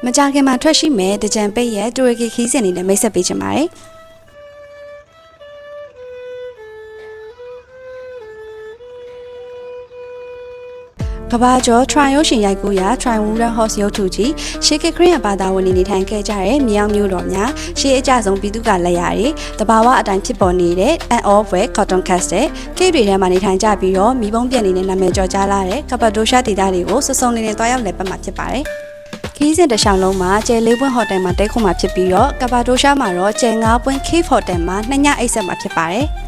မကြခင်မှာထွက်ရှိမဲ့တကြံပိတ်ရဲ့တူရကီခီးစဉ်နေနဲ့မိတ်ဆက်ပေးချင်ပါတယ်။ကဘာကျော် try ရုပ်ရှင်ရိုက်ကူးရာ try wooden horse ရုပ်ထုကြီးရှေးကခရစ်ယာန်ဘာသာဝင်နေထိုင်ခဲ့ကြတဲ့မြောင်မျိုးတော်များရှေးအကြဆုံးပြည်သူကလက်ရာတွေတဘာဝအတိုင်းဖြစ်ပေါ်နေတဲ့ an off way cotton cast တဲ့ကိတ်တွေထဲမှာနေထိုင်ကြပြီးတော့မိဘုံပြက်နေတဲ့နာမည်ကျော်ကြားလာတဲ့ကပ္ပဒိုရှာဒေသတွေကိုစုံနေတွားရောက်လည်ပတ်မှာဖြစ်ပါတယ်။ခီးစဉ်တစ်လျှောက်လုံးမှာကျယ်၄ပွင့်ဟိုတယ်မှာတိတ်ခုမှာဖြစ်ပြီးတော့ကပ္ပဒိုရှာမှာတော့ကျယ်၅ပွင့် Cave Hotel မှာ2ညအိပ်ဆက်မှာဖြစ်ပါတယ်။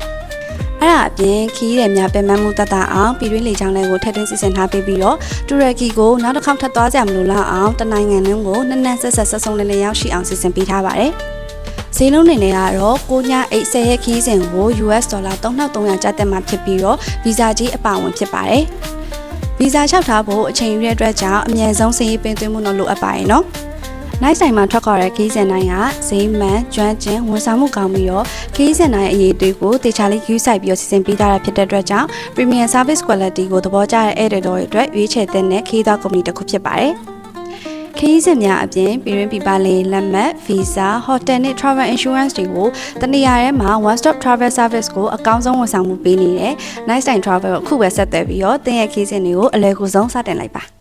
အဲ့ဒါအပြင်ခီးတဲ့များပင်ပန်းမှုတတ်တာအောင်ပြည်တွင်းလေကြောင်းလိုင်းကိုထပ်သွင်းစီစဉ်ထားပေးပြီးတော့တူရကီကိုနောက်တစ်ခေါက်ထပ်သွားကြမလို့လောက်အောင်တနိုင်ငံလုံးကိုနက်နက်ဆက်စုံလည်ရောက်ရှိအောင်စီစဉ်ပေးထားပါတယ်။ဈေးနှုန်းနေနဲ့ကတော့9ညအိတ်10ရက်ခီးစဉ်ကို US ဒေါ်လာ3300ကျပ်တက်မှာဖြစ်ပြီးတော့ဗီဇာကြီးအပါဝင်ဖြစ်ပါတယ်။ဗီဇာလျှောက်ထားဖို့အချိန်ယူရတဲ့အတွက်ကြောင့်အမြဲဆုံးစည်ရေးပင်သွင်းမှုတော့လိုအပ်ပါရဲ့နော်။နိုင်ဆိုင်မှာထွက်ခေါ်တဲ့ခီးစဉ်တိုင်းကဈေးမှန်ကျွမ်းကျင်ဝန်ဆောင်မှုကောင်းပြီးတော့ခီးစဉ်တိုင်းအရေးအသွေးကိုတေချာလေးယူဆိုင်ပြီးတော့စီစဉ်ပေးထားတာဖြစ်တဲ့အတွက်ကြောင့် Premium Service Quality ကိုသဘောကျတဲ့ Editor တွေအတွက်ရွေးချယ်တဲ့နဲ့ခီးသားကုမ္ပဏီတစ်ခုဖြစ်ပါတယ်။ခီးစဉ်များအပြင်ပြည်တွင်းပြည်ပလေးလက်မှတ် Visa Hotel နဲ့ Travel Insurance တွေကိုတနေရာထဲမှာ One Stop Travel Service ကိုအကောင်းဆုံးဝန်ဆောင်မှုပေးနေတယ်။ Nice Time Travel ကိုအခုပဲဆက်သွယ်ပြီးတော့တင်ရဲ့ခီးစဉ်တွေကိုအလွယ်ကူဆုံးစတင်လိုက်ပါ။